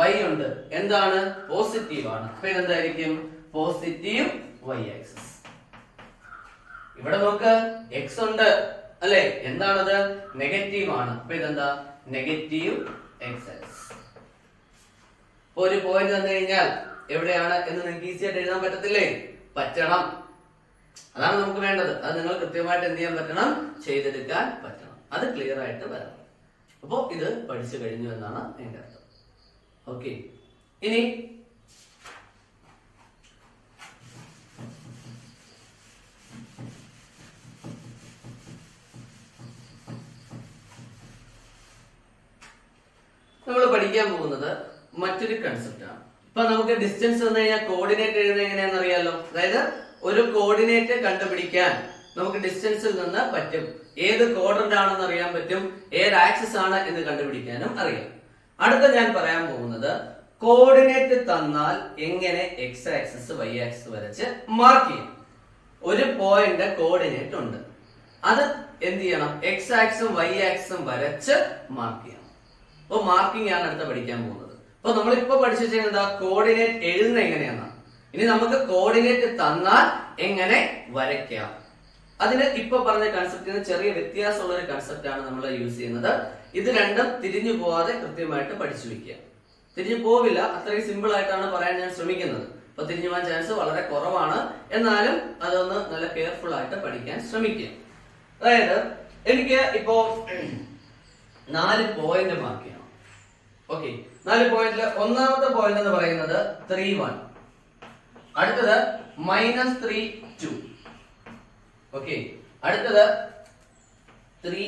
y ഉണ്ട്. എന്താണ്? പോസിറ്റീവ് ആണ്. അപ്പൊ ഇതെന്തായിരിക്കും? Positive y axis. ഇവിടെ നോക്ക്, x ഉണ്ട് അല്ലെ, എന്താണത്? നെഗറ്റീവ് ആണ്. അപ്പൊ ഇതെന്താ? Negative x axis. ഒരു പോയിന്റ് തന്നു കഴിഞ്ഞാൽ എവിടെയാണ് എന്ന് നിങ്ങൾക്ക് ഈസി ആയിട്ട് എഴുതാൻ പറ്റത്തില്ലേ? പറ്റണം. അതാണ് നമുക്ക് വേണ്ടത്. അത് നിങ്ങൾ കൃത്യമായിട്ട് എന്ത് ചെയ്യാൻ പറ്റണം? ചെയ്തെടുക്കാൻ പറ്റണം. അത് ക്ലിയർ ആയിട്ട് വരണം. അപ്പോ ഇത് പഠിച്ചു കഴിഞ്ഞു എന്നാണ് എന്റെ അർത്ഥം. ഓക്കെ, ഇനി നമ്മൾ പഠിക്കാൻ പോകുന്നത് മറ്റൊരു കൺസെപ്റ്റ് ആണ്. ഇപ്പൊ നമുക്ക് ഡിസ്റ്റൻസ് വന്നു കഴിഞ്ഞാൽ കോർഡിനേറ്റ് എഴുതുന്നത് എങ്ങനെയാണെന്ന് അറിയാലോ. അതായത് ഒരു കോർഡിനേറ്റ് കണ്ടുപിടിക്കാൻ നമുക്ക് ഡിസ്റ്റൻസിൽ നിന്ന് പറ്റും. ഏത് ക്വാഡ്രന്റ് ആണെന്ന് അറിയാൻ പറ്റും, ഏത് ആക്സിസ് ആണ് എന്ന് കണ്ടുപിടിക്കാനും അറിയാം. അടുത്ത ഞാൻ പറയാൻ പോകുന്നത് കോർഡിനേറ്റ് തന്നാൽ എങ്ങനെ എക്സ് ആക്സിസ് വൈ ആക്സിസ് വരച്ച് മാർക്ക് ചെയ്യും. ഒരു പോയിന്റ് കോർഡിനേറ്റ് ഉണ്ട്, അത് എന്ത് ചെയ്യണം? എക്സ് ആക്സും വൈ ആക്സും വരച്ച് മാർക്ക് ചെയ്യണം. അപ്പൊ മാർക്കിംഗ് ആണ് അടുത്ത പഠിക്കാൻ പോകുന്നത്. അപ്പൊ നമ്മളിപ്പോ പഠിച്ചു എന്താ? കോർഡിനേറ്റ് എഴുതുന്നത് എങ്ങനെയാണ്. ഇനി നമുക്ക് കോർഡിനേറ്റ് തന്നാൽ എങ്ങനെ വരയ്ക്കാം. അതിന് ഇപ്പൊ പറഞ്ഞ കൺസെപ്റ്റിന് ചെറിയ വ്യത്യാസമുള്ള ഒരു കൺസെപ്റ്റ് ആണ് നമ്മൾ യൂസ് ചെയ്യുന്നത്. ഇത് രണ്ടും തിരിഞ്ഞു പോവാതെ കൃത്യമായിട്ട് പഠിച്ചു വെക്കുക. തിരിഞ്ഞു പോവില്ല, അത്രയും സിമ്പിൾ ആയിട്ടാണ് പറയാൻ ഞാൻ ശ്രമിക്കുന്നത്. അപ്പൊ തിരിഞ്ഞു പോകാൻ ചാൻസ് വളരെ കുറവാണ്. എന്നാലും അതൊന്ന് നല്ല കെയർഫുൾ ആയിട്ട് പഠിക്കാൻ ശ്രമിക്കുക. അതായത് എനിക്ക് ഇപ്പോ 4 പോയിന്റ് മാർക്ക് ചെയ്യണം. ഓക്കെ, 4 പോയിന്റില് ഒന്നാമത്തെ പോയിന്റ് എന്ന് പറയുന്നത് 3 1, അടുത്തത് -3 2, ഓക്കെ, അടുത്തത് 3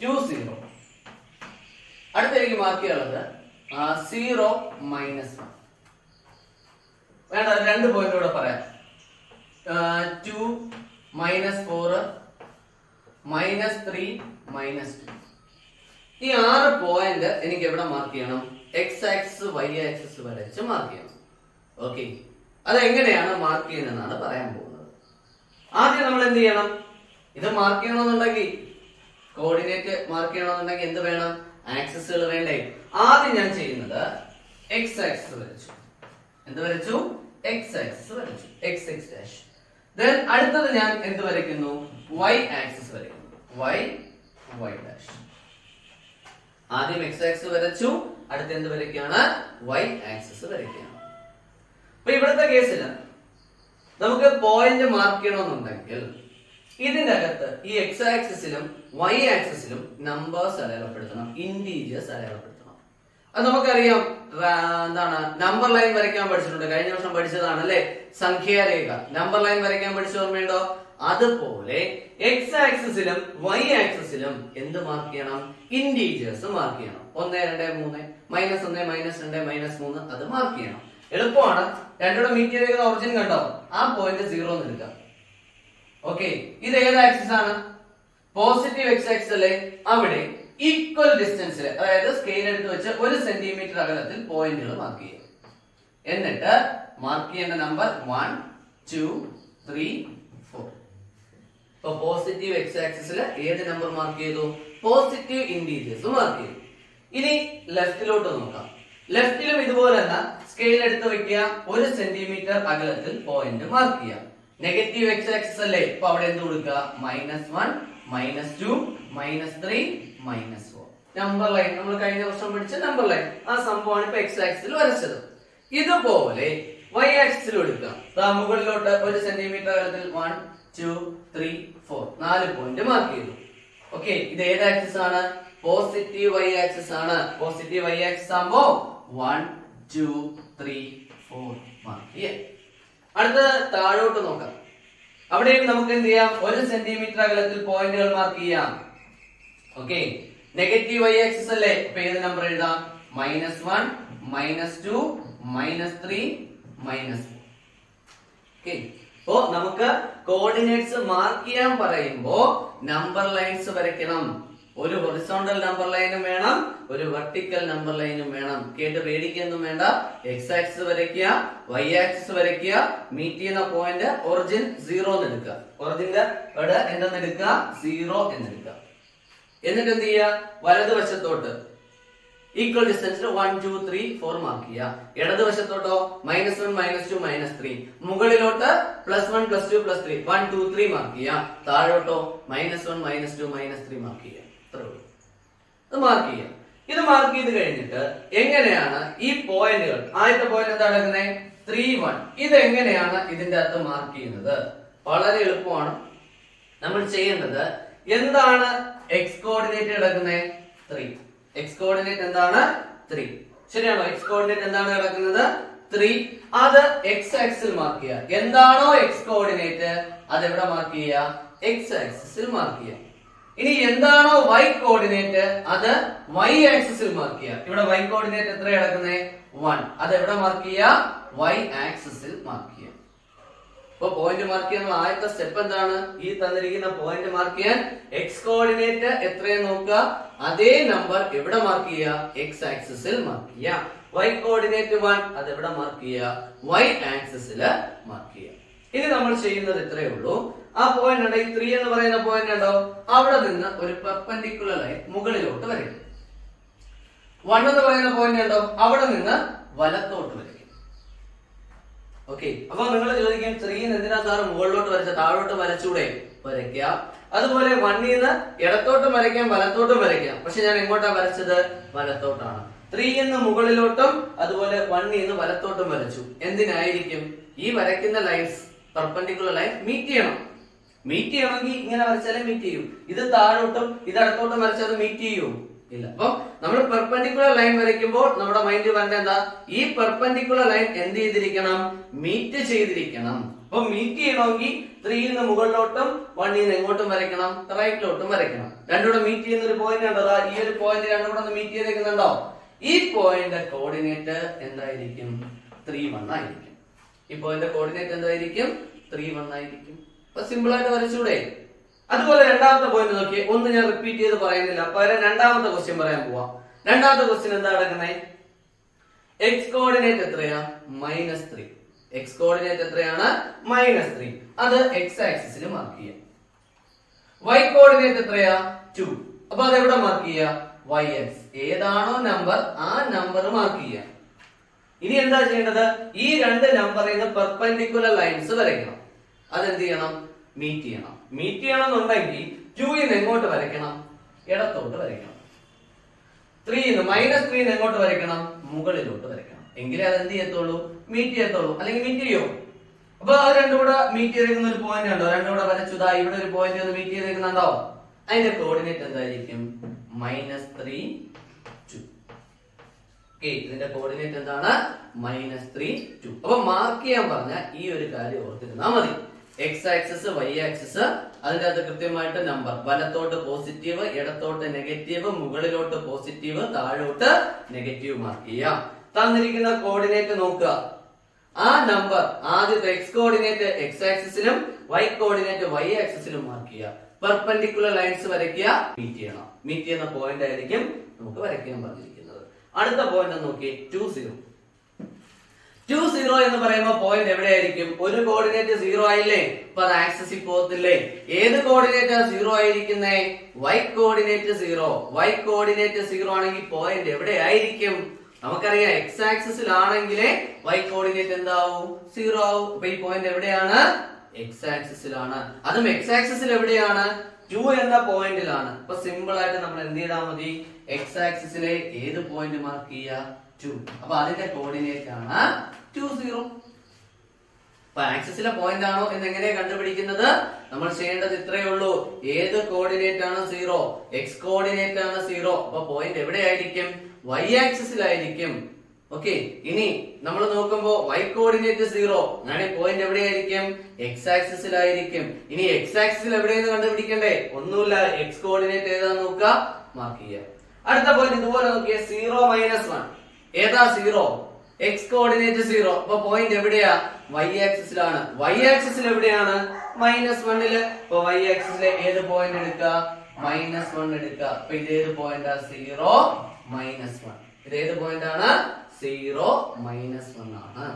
2 0, അടുത്ത എനിക്ക് മാർക്ക് ചെയ്യാനുള്ളത് 0 -1. വേണ്ട, 2 പോയിന്റ് കൂടെ പറയാം. 2 -4 -3 -2. ഈ 6 പോയിന്റ് എനിക്ക് എവിടെ മാർക്ക് ചെയ്യണം? എക്സ് ആക്സിസ് വൈ ആക്സിസ് വരച്ച് മാർക്ക് ചെയ്യണം. ഓക്കെ, അതെങ്ങനെയാണ് മാർക്ക് ചെയ്യുന്നതെന്നാണ് പറയാൻ പോകുന്നത്. ആദ്യം നമ്മൾ എന്ത് ചെയ്യണം? ഇത് മാർക്ക് ചെയ്യണമെന്നുണ്ടെങ്കിൽ, കോർഡിനേറ്റ് മാർക്ക് ചെയ്യണമെന്നുണ്ടെങ്കിൽ എന്ത് വേണം? ആക്സിസുകൾ വേണ്ടേ? ആദ്യം ഞാൻ ചെയ്യുന്നത് എക്സ് ആക്സിസ് വരച്ചു. എന്ത് വരച്ചു? എക്സ് ആക്സിസ് വരച്ചു, എക്സ് എക്സ് ഡാഷ്. ദെൻ അടുത്തത് ഞാൻ എന്ത് വരയ്ക്കുന്നു? വൈ ആക്സിസ് വരയ്ക്കുന്നു, വൈ വൈ ഡാഷ്. ആദ്യം എക്സ് ആക്സിസ് വരച്ചു, അടുത്ത എന്ത് വരയ്ക്കുകയാണ്? വൈ ആക്സിസ് വരയ്ക്കുകയാണ്. അപ്പൊ ഇവിടുത്തെ കേസിൽ നമുക്ക് പോയിന്റ് മാർക്ക് ചെയ്യണമെന്നുണ്ടെങ്കിൽ ഇതിന്റെ അകത്ത് ഈ എക്സ് ആക്സിസിലും വൈ ആക്സിസിലും നമ്പേഴ്സ് അടയാളപ്പെടുത്തണം, ഇൻറ്റീജേഴ്സ് അടയാളപ്പെടുത്തണം. അത് നമുക്കറിയാം. എന്താണ്? നമ്പർ ലൈൻ വരയ്ക്കാൻ പഠിച്ചിട്ടുണ്ട്, കഴിഞ്ഞ വർഷം പഠിച്ചതാണ് അല്ലെ? സംഖ്യാരേഖ, നമ്പർ ലൈൻ വരയ്ക്കാൻ പഠിച്ച ഓർമ്മയുണ്ടോ? അതുപോലെ എക്സ് ആക്സിസിലും വൈ ആക്സിസിലും എന്ത് മാർക്ക് ചെയ്യണം? ഇൻറ്റീജേഴ്സ് മാർക്ക് ചെയ്യണം. 1 2 3 -1 -2 -3 അത് മാർക്ക് ചെയ്യണം. എളുപ്പമാണ്. രണ്ടോടെ മീറ്റ് ചെയ്തിരിക്കുന്ന ഒറിജിൻ കണ്ടോ? ആ പോയിന്റ് 0 എന്ന് എടുക്കാം. ഓക്കെ, ഇത് ഏത് ആക്സിസ് ആണ്? പോസിറ്റീവ് എക്സ് ആക്സിസ് അല്ലേ? അവിടെ ഈക്വൽ ഡിസ്റ്റൻസിൽ, അതായത് സ്കെയിൽ എടുത്ത് വെച്ച് 1 സെന്റിമീറ്റർ അകലത്തിൽ പോയിന്റുകൾ മാർക്ക് ചെയ്യാം. എന്നിട്ട് മാർക്ക് ചെയ്യേണ്ട നമ്പർ 1 2 3 4. ഇപ്പൊ പോസിറ്റീവ് എക്സ് ആക്സിസിൽ ഏത് നമ്പർ മാർക്ക് ചെയ്തു? പോസിറ്റീവ് ഇൻറ്റീജേഴ്സ് മാർക്ക് ചെയ്തു. ഇനി ലെഫ്റ്റിലോട്ട് നോക്കാം. ലെഫ്റ്റിലും ഇതുപോലെ തന്നെ സ്കെയിൽ എടുത്ത് വെക്കുക, 1 സെന്റിമീറ്റർ അകലത്തിൽ പോയിന്റ് മാർക്ക് ചെയ്യാം. നെഗറ്റീവ് എക്സ് ആക്സിസ് അല്ലേ? ഇപ്പൊ അവിടെ എന്ത് കൊടുക്കുക? -1 -2 -3 -4. നമ്പർ ലൈൻ, നമ്മൾ കഴിഞ്ഞ വർഷം പഠിച്ച നമ്പർ ലൈൻ, ആ സംഭവമാണ് ഇപ്പൊ എക്സ് ആക്സിസിൽ വരച്ചത്. ഇതുപോലെ വൈ ആക്സിസിൽ എടുക്കുക. മുകളിലോട്ട് 1 സെന്റിമീറ്റർ അകലത്തിൽ 1 2 3 4 4 പോയിന്റ് മാർക്ക് ചെയ്തു. ഓക്കെ, ഇത് ഏത് ആക്സിസ് ആണ്? പോസിറ്റീവ് വൈ ആക്സിസ് ആണ്. പോസിറ്റീവ് വൈ ആക്സിസ് ആകുമ്പോ 1 2 3 4 മാർക്ക് ചെയ്യാം. അടുത്ത താഴോട്ട് നോക്കാം. അവിടെയും നമുക്ക് എന്ത് ചെയ്യാം? 1 സെന്റിമീറ്റർ അകലത്തിൽ പോയിന്റുകൾ മാർക്ക് ചെയ്യാം. ഓക്കെ, നെഗറ്റീവ് വൈ ആക്സിസ് അല്ലേ? ഇപ്പൊ ഏത് നമ്പർ എഴുതാം? -1 -2 -3 -4. അപ്പോ നമുക്ക് കോർഡിനേറ്റ്സ് മാർക്ക് ചെയ്യാൻ പറയുമ്പോ നമ്പർ ലൈൻസ് വരയ്ക്കണം. ഒരു ഹൊറിസോണ്ടൽ നമ്പർ ലൈനും വേണം, ഒരു വെർട്ടിക്കൽ നമ്പർ ലൈനും വേണം. കേട്ട് പേടിക്കൊന്നും വേണ്ട. എക്സ് ആക്സിസ് വരയ്ക്കുക, വൈ ആക്സിസ് വരയ്ക്കുക, മീറ്റ് ചെയ്യുന്ന പോയിന്റ് ഒറിജിൻ 0 എന്ന് എടുക്കുക. ഒറിജിന്റെ ഇവിടെ എന്തെന്ന് എടുക്കുക? 0 എന്ന് എടുക്കുക. എന്നിട്ട് എന്ത് ചെയ്യുക? വലതുവശത്തോട്ട് ഈക്വൽ ഡിസ്റ്റൻസിൽ 1 2 3 4 മാർക്ക് ചെയ്യുക. ഇടതുവശത്തോട്ടോ -1 -2 -3. മുകളിലോട്ട് +1 +2 +3 1 2 3 മാർക്ക് ചെയ്യുക. താഴോട്ടോ -1 -2 -3 മാർക്ക് ചെയ്യുക. ഇത് മാർക്ക് ചെയ്യാം. ഇത് മാർക്ക് ചെയ്ത് കഴിഞ്ഞിട്ട് എങ്ങനെയാണ് ഈ പോയിന്റുകൾ, ആദ്യത്തെ പോയിന്റ് എന്താ കിടക്കുന്നത്? 3 1. ഇത് എങ്ങനെയാണ് ഇതിന്റെ അകത്ത് മാർക്ക് ചെയ്യുന്നത്? വളരെ എളുപ്പമാണ്. നമ്മൾ ചെയ്യേണ്ടത് എന്താണ്? എക്സ് കോർഡിനേറ്റ് കിടക്കുന്നത് 3. എക്സ് കോർഡിനേറ്റ് എന്താണ്? 3. ശരിയാണോ? എക്സ് കോർഡിനേറ്റ് എന്താണ് കിടക്കുന്നത്? 3. അത് എക്സ് ആക്സിൽ മാർക്ക് ചെയ്യുക. എന്താണോ എക്സ് കോർഡിനേറ്റ് അത് എവിടെ മാർക്ക് ചെയ്യുക? എക്സ് ആക്സിസിൽ മാർക്ക് ചെയ്യുക. ഇനി എന്താണോ വൈ കോർഡിനേറ്റ് അത് വൈ ആക്സിസിൽ മാർക്ക് ചെയ്യുക. ഇവിടെ വൈ കോർഡിനേറ്റ് എത്ര കിടക്കുന്നത്? 1. അത് എവിടെ മാർക്ക് ചെയ്യുക? വൈ ആക്സിസിൽ മാർക്ക് ചെയ്യുക. അപ്പൊ പോയിന്റ് മാർക്ക് ചെയ്യാനുള്ള ആദ്യത്തെ സ്റ്റെപ്പ് എന്താണ്? ഈ തന്നിരിക്കുന്ന പോയിന്റ് മാർക്ക് ചെയ്യാൻ എക്സ് കോർഡിനേറ്റ് എത്രയെന്ന് നോക്കുക. അതേ നമ്പർ എവിടെ മാർക്ക് ചെയ്യുക? എക്സ് ആക്സിസിൽ മാർക്ക് ചെയ്യുക. വൈ കോർഡിനേറ്റ് 1 അത് എവിടെ മാർക്ക് ചെയ്യുക? വൈ ആക്സിസിൽ മാർക്ക് ചെയ്യുക. ഇനി നമ്മൾ ചെയ്യുന്നത് ഇത്രയേ ഉള്ളൂ. ആ പോയിന്റ് ഉണ്ട്, ഈ 3 എന്ന് പറയുന്ന പോയിന്റ് ഉണ്ടോ, അവിടെ നിന്ന് ഒരു പെർപെൻഡിക്കുലർ ലൈൻ മുകളിലോട്ട് വരയ്ക്കും. 1 എന്ന് പറയുന്ന പോയിന്റ് ഉണ്ടോ, അവിടെ നിന്ന് വലത്തോട്ട് വരയ്ക്കും. ഓക്കെ, അപ്പൊ നിങ്ങൾ ചോദിക്കും 3 എന്തിനാ സാറ് മുകളിലോട്ട് വരച്ച, താഴോട്ട് വരച്ചൂടെ? വരയ്ക്കാം. അതുപോലെ 1 നിന്ന് ഇടത്തോട്ടും വരയ്ക്കാം, വലത്തോട്ടും വരയ്ക്കാം. പക്ഷെ ഞാൻ എങ്ങോട്ടാ വരച്ചത്? വലത്തോട്ടാണ്. 3 എന്ന് മുകളിലോട്ടും അതുപോലെ 1 നിന്ന് വലത്തോട്ടും വരച്ചു. എന്തിനായിരിക്കും? ഈ വരയ്ക്കുന്ന ലൈൻസ് പെർപെൻഡിക്കുലർ ലൈൻ മീറ്റ് ചെയ്യണം. മീറ്റ് ചെയ്യണമെങ്കിൽ ഇങ്ങനെ വരച്ചാലേ മീറ്റ് ചെയ്യും. ഇത് താഴോട്ടും ഇത് ഇടത്തോട്ടും വരച്ചാൽ മീറ്റ് ചെയ്യും ഇല്ല. അപ്പൊ നമ്മൾ പെർപെൻഡിക്കുലർ ലൈൻ വരയ്ക്കുമ്പോൾ നമ്മുടെ മൈൻഡിൽ വരേണ്ട എന്താ? ഈ പെർപെൻഡിക്കുലർ ലൈൻ എന്ത് ചെയ്തിരിക്കണം? മീറ്റ് ചെയ്തിരിക്കണം. അപ്പൊ മീറ്റ് ചെയ്യണമെങ്കിൽ 3 നിന്ന് മുകളിലോട്ടും 1 നിന്ന് എങ്ങോട്ടും വരയ്ക്കണം? റൈറ്റിലോട്ടും വരയ്ക്കണം. രണ്ടുകൂടെ മീറ്റ് ചെയ്യുന്ന ഒരു പോയിന്റ് ഉണ്ടോ? ഈ ഒരു പോയിന്റ് രണ്ടുകൂടെ ഒന്ന് മീറ്റ് ചെയ്തേക്കുന്നുണ്ടോ? ഈ പോയിന്റ് കോർഡിനേറ്റ് എന്തായിരിക്കും? 3 1 ആയിരിക്കും. ഈ പോയിന്റ് കോർഡിനേറ്റ് എന്തായിരിക്കും? 3 1 ആയിരിക്കും. അപ്പൊ സിമ്പിൾ ആയിട്ട് വരച്ചൂടെ? അതുപോലെ രണ്ടാമത്തെ പോയിന്റ് നോക്കിയേ. ഒന്ന് ഞാൻ റിപ്പീറ്റ് ചെയ്ത് പറയുന്നില്ല, പകരം രണ്ടാമത്തെ ക്വസ്റ്റ്യൻ പറയാൻ പോവാം. രണ്ടാമത്തെ ക്വസ്റ്റ്യൻ എന്താ നടക്കുന്നത്? എക്സ് കോർഡിനേറ്റ് എത്രയാ? -3. എക്സ് കോർഡിനേറ്റ് എത്രയാണ്? -3. അത് എക്സ് ആക്സിസിൽ മാർക്ക് ചെയ്യാം. വൈ കോർഡിനേറ്റ് എത്രയാ? 2. അപ്പൊ അത് എവിടെ മാർക്ക് ചെയ്യാം? Y axis. ഏതാണോ നമ്പർ ആ നമ്പർ മാർക്ക് ചെയ്യാം. ഇനി എന്താ ചെയ്യേണ്ടത്? ഈ രണ്ട് നമ്പറിൽ നിന്ന് പെർപെൻഡിക്കുലർ ലൈൻസ് വരയ്ക്കണം. അതെന്ത് ചെയ്യണം? മീറ്റ് ചെയ്യണം. മീറ്റ് ചെയ്യണം എന്നുണ്ടെങ്കിൽ 2 നിന്ന് എങ്ങോട്ട് വരയ്ക്കണം? ഇടത്തോട്ട് വരയ്ക്കണം. 3 നിന്ന് -3 എങ്ങോട്ട് വരയ്ക്കണം? മുകളിലോട്ട് വരയ്ക്കണം. എങ്കിലേ അത് എന്ത് ചെയ്യത്തുള്ളൂ? മീറ്റ് ചെയ്യത്തുള്ളൂ. അല്ലെങ്കിൽ മീറ്റ് ചെയ്യോ? അപ്പൊ അത് രണ്ടും കൂടെ മീറ്റ് ചെയ്തേക്കുന്ന ഒരു പോയിന്റ് ഉണ്ടോ? രണ്ടും കൂടെ വരച്ചുതാ ഇവിടെ ഒരു പോയിന്റ് ഒന്ന് മീറ്റ് ചെയ്തേക്കുന്നുണ്ടോ? അതിന്റെ കോർഡിനേറ്റ് എന്തായിരിക്കും? -3 2. ഇതിന്റെ കോർഡിനേറ്റ് എന്താണ്? -3 2. അപ്പൊ മാർക്ക് ചെയ്യാൻ പറഞ്ഞ ഈ ഒരു കാര്യം ഓർത്തിരുന്നാ മതി. എക്സ് ആക്സിസ്, വൈ ആക്സിസ്, അതിന്റെ അകത്ത് കൃത്യമായിട്ട് നമ്പർ, വലത്തോട്ട് പോസിറ്റീവ്, ഇടത്തോട്ട് നെഗറ്റീവ്, മുകളിലോട്ട് പോസിറ്റീവ്, താഴോട്ട് നെഗറ്റീവ് മാർക്ക് ചെയ്യാം. തന്നിരിക്കുന്ന കോർഡിനേറ്റ് നോക്കുക. ആ നമ്പർ ആദ്യത്തെ എക്സ് കോർഡിനേറ്റ് എക്സ് ആക്സിസിലും വൈ കോർഡിനേറ്റ് വൈ ആക്സിസിലും മാർക്ക് ചെയ്യുക. പെർപെൻഡിക്കുലർ ലൈൻസ് വരയ്ക്കുക, മീറ്റ് ചെയ്യണം. മീറ്റ് ചെയ്യുന്ന പോയിന്റ് ആയിരിക്കും നമുക്ക് വരയ്ക്കാൻ പറഞ്ഞിരിക്കുന്നത്. അടുത്ത പോയിന്റ് നോക്കി 2 0. 2 0 എന്ന് പറയുമ്പോൾ പോയിന്റ് എവിടെയായിരിക്കും? ഒരു കോർഡിനേറ്റ് 0 ആയില്ലേ? ഇപ്പൊ ആക്സിസിൽ പോകത്തില്ലേ? ഏത് കോർഡിനേറ്റ് 0 ആയിരിക്കുന്നേ? Y coordinate 0. വൈ കോർഡിനേറ്റ് 0 ആണെങ്കിൽ പോയിന്റ് എവിടെ ആയിരിക്കും? നമുക്കറിയാം എക്സ് ആക്സിസിലാണെങ്കിലേ വൈ കോർഡിനേറ്റ് എന്താവും? 0 ആവും. അപ്പൊ ഈ പോയിന്റ് എവിടെയാണ്? എക്സ് ആക്സിസിലാണ്. അതും എക്സ് ആക്സിസിൽ എവിടെയാണ്? 2 എന്ന പോയിന്റിലാണ്. അപ്പൊ സിമ്പിൾ ആയിട്ട് നമ്മൾ എന്ത് ചെയ്താൽ മതി? എക്സ് ആക്സിസിലെ ഏത് പോയിന്റ് മാർക്ക് ചെയ്യുക? 2. അപ്പൊ അതിന്റെ കോർഡിനേറ്റ് ആണ് 2 0. അപ്പൊ ആക്സിസിലെ പോയിന്റ് ആണോ എന്ന് എങ്ങനെയാ കണ്ടുപിടിക്കുന്നത്? നമ്മൾ ചെയ്യേണ്ടത് ഇത്രയേ ഉള്ളൂ. ഏത് കോർഡിനേറ്റ് ആണ് 0? എക്സ് കോർഡിനേറ്റ് ആണ് 0. അപ്പൊ പോയിന്റ് എവിടെയായിരിക്കും? വൈ ആക്സിസിലായിരിക്കും. ഓക്കെ, ഇനി നമ്മൾ നോക്കുമ്പോ വൈ കോർഡിനേറ്റ് 0 അങ്ങനെ പോയിന്റ് എവിടെയായിരിക്കും? എക്സ് ആക്സിസിലായിരിക്കും. ഇനി എക്സ് ആക്സിസിൽ എവിടെയെന്ന് കണ്ടുപിടിക്കണ്ടേ? ഒന്നുമില്ല, എക്സ് കോർഡിനേറ്റ് ഏതാന്ന് നോക്കുക, മാർക്ക് ചെയ്യുക. അടുത്ത പോയിന്റ് ഇതുപോലെ നോക്കിയേ, 0 - 1. ഏതാ 0? X coordinate 0. അപ്പൊ പോയിന്റ് എവിടെയാ? y ആക്സിസിലാണ്. y ആക്സിസിൽ എവിടെയാണ്? -1ല്. അപ്പൊ y ആക്സിസിലെ ഏത് പോയിന്റ് എടുക്കുക? -1 എടുക്കുക. അപ്പൊ ഇത് ഏത് പോയിന്റാ? 0 -1. ഇത് ഏത് പോയിന്റ് ആണ്? 0 -1 ആണ്.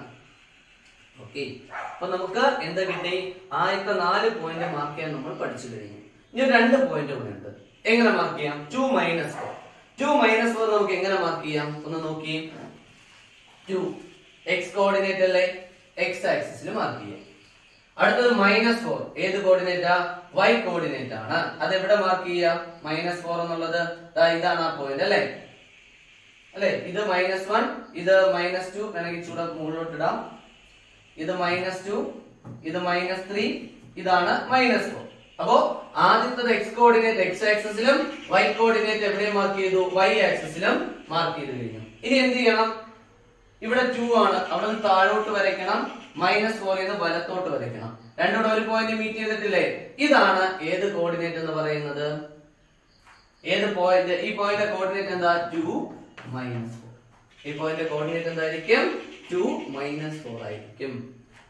ഓക്കെ. അപ്പൊ നമുക്ക് എന്താ കിട്ടി? ആദ്യത്തെ 4 പോയിന്റ് മാർക്ക് ചെയ്യാൻ നമ്മൾ പഠിച്ചു കഴിഞ്ഞു. ഇനി 2 പോയിന്റ് കൂടെ ഉണ്ട്. എങ്ങനെ മാർക്ക് ചെയ്യാം? 2 - 4. 2 - 4 നമുക്ക് എങ്ങനെ മാർക്ക് ചെയ്യാം? ഒന്ന് നോക്കി. 2 എക്സ് കോർഡിനേറ്റ് അല്ലേ? എക്സ് ആക്സിസിൽ മാർക്ക് ചെയ്യാം. അടുത്തത് -4 ഏത് കോർഡിനേറ്റാ? y കോർഡിനേറ്റ് ആണ്. അത് എവിടെ മാർക്ക് ചെയ്യാം? -4 എന്നുള്ളത് ഇതാണ് ആ പോയിന്റ് അല്ലേ? ഇത് -1, ഇത് -2, വേണമെങ്കിൽ ചൂടെ മുകളിലോട്ട് ഇടാം. ഇത് -2, ഇത് -3, ഇതാണ് -4. അപ്പോ ആദ്യത്തത് എക്സ് കോർഡിനേറ്റ് എക്സ് ആക്സിസിലും y കോർഡിനേറ്റ് എവിടെ മാർക്ക് ചെയ്തു? y ആക്സിസിലും മാർക്ക് ചെയ്ത് കഴിഞ്ഞു. ഇനി എന്ത് ചെയ്യണം? ഇവിടെ 2 ആണ്, അവിടെ നിന്ന് താഴോട്ട് വരയ്ക്കണം. -4 ന്ന് വലത്തോട്ട് വരയ്ക്കണം. രണ്ടോടെ ഒരു പോയിന്റ് മീറ്റ് ചെയ്തിട്ടില്ലേ? ഇതാണ് ഏത് കോർഡിനേറ്റ് എന്ന് പറയുന്നത്? ഏത് പോയിന്റ്? ഈ പോയിന്റ് കോർഡിനേറ്റ് എന്താ? 2 - 4. ഈ പോയിന്റ് കോർഡിനേറ്റ് എന്തായിരിക്കും? 2 - 4 ആയിരിക്കും.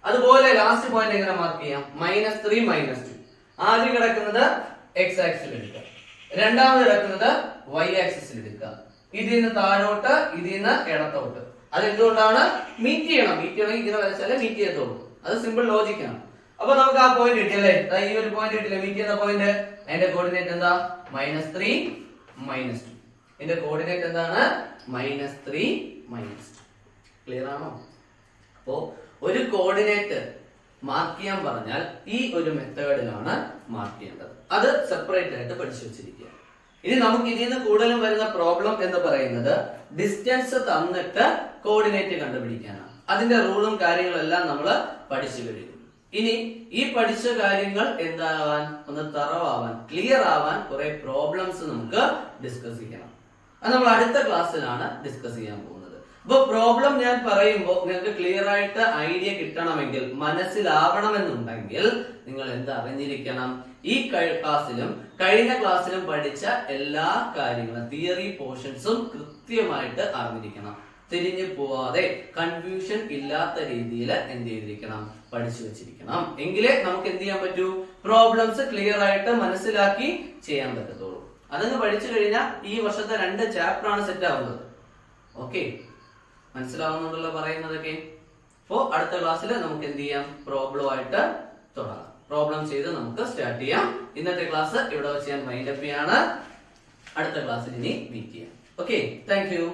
അതുപോലെ ലാസ്റ്റ് പോയിന്റ് എങ്ങനെ മാർക്ക് ചെയ്യാം? -3 -2. ആദ്യം കിടക്കുന്നത് എക്സ് ആക്സിസിൽ എടുക്കുക, രണ്ടാമത് കിടക്കുന്നത് y ആക്സിസിൽ എടുക്കുക. ഇതിന്ന് താഴോട്ട്, ഇതിന്ന് ഇടത്തോട്ട്. അതെന്തുകൊണ്ടാണ്? മീറ്റ് ചെയ്യണം. മീറ്റ് ചെയ്യണമെങ്കിൽ ഇങ്ങനെ വരച്ചാലേ മീറ്റ് ചെയ്യത്തുള്ളൂ. അത് സിമ്പിൾ ലോജിക് ആണ്. അപ്പൊ നമുക്ക് ആ പോയിന്റ് കിട്ടിയല്ലേ? ഈ ഒരു പോയിന്റ് കിട്ടില്ലേ? മീറ്റ് ചെയ്യുന്ന പോയിന്റ്. അതിന്റെ കോർഡിനേറ്റ് എന്താ? -3 -2. ഇതിന്റെ കോർഡിനേറ്റ് എന്താണ്? -3 -2. ക്ലിയർ ആണോ? അപ്പോ ഒരു കോർഡിനേറ്റ് മാർക്ക് ചെയ്യാൻ പറഞ്ഞാൽ ഈ ഒരു മെത്തേഡിലാണ് മാർക്ക് ചെയ്യേണ്ടത്. അത് സെപ്പറേറ്റ് ആയിട്ട് പഠിച്ചു വെച്ചിരിക്കുക. ഇനി നമുക്ക് ഇതിൽ നിന്ന് കൂടുതലും വരുന്ന പ്രോബ്ലം എന്ന് പറയുന്നത് ഡിസ്റ്റൻസ് തന്നിട്ട് കോർഡിനേറ്റ് കണ്ടുപിടിക്കാനാണ്. അതിന്റെ റൂളും കാര്യങ്ങളും എല്ലാം നമ്മൾ പഠിച്ചു കഴിഞ്ഞു. ഇനി ഈ പഠിച്ച കാര്യങ്ങൾ എന്താവാൻ, ഒന്ന് തറവാവാൻ, ക്ലിയർ ആവാൻ കുറെ പ്രോബ്ലംസ് നമുക്ക് ഡിസ്കസ് ചെയ്യണം. അത് നമ്മൾ അടുത്ത ക്ലാസ്സിലാണ് ഡിസ്കസ് ചെയ്യാൻ പോകുന്നത്. അപ്പൊ പ്രോബ്ലം ഞാൻ പറയുമ്പോൾ നിങ്ങൾക്ക് ക്ലിയർ ആയിട്ട് ഐഡിയ കിട്ടണമെങ്കിൽ, മനസ്സിലാവണമെന്നുണ്ടെങ്കിൽ നിങ്ങൾ എന്ത് അറിഞ്ഞിരിക്കണം? ഈ ക്ലാസ്സിലും കഴിഞ്ഞ ക്ലാസ്സിലും പഠിച്ച എല്ലാ കാര്യങ്ങളും, തിയറി പോർഷൻസും കൃത്യമായിട്ട് അറിഞ്ഞിരിക്കണം. തിരിഞ്ഞു പോവാതെ, കൺഫ്യൂഷൻ ഇല്ലാത്ത രീതിയിൽ എന്ത് ചെയ്തിരിക്കണം? പഠിച്ചു വെച്ചിരിക്കണം. എങ്കിലേ നമുക്ക് എന്ത് ചെയ്യാൻ പറ്റൂ? പ്രോബ്ലംസ് ക്ലിയർ ആയിട്ട് മനസ്സിലാക്കി ചെയ്യാൻ പറ്റത്തുള്ളൂ. അതങ്ങ് പഠിച്ചു കഴിഞ്ഞാൽ ഈ വർഷത്തെ 2 ചാപ്റ്റർ ആണ് സെറ്റ് ആവുന്നത്. ഓക്കെ, മനസ്സിലാവുന്നുണ്ടല്ലോ പറയുന്നതൊക്കെ? അപ്പോ അടുത്ത ക്ലാസ്സിൽ നമുക്ക് എന്ത് ചെയ്യാം? പ്രോബ്ലം ആയിട്ട് തുടങ്ങാം. പ്രോബ്ലം ചെയ്ത് നമുക്ക് സ്റ്റാർട്ട് ചെയ്യാം. ഇന്നത്തെ ക്ലാസ് ഇവിടെ വെച്ച് ഞാൻ വൈൻഡ് അപ്പ് ചെയ്യാണ്. അടുത്ത ക്ലാസ്സിൽ ഇനി മീറ്റ് ചെയ്യാം. Okay, thank you.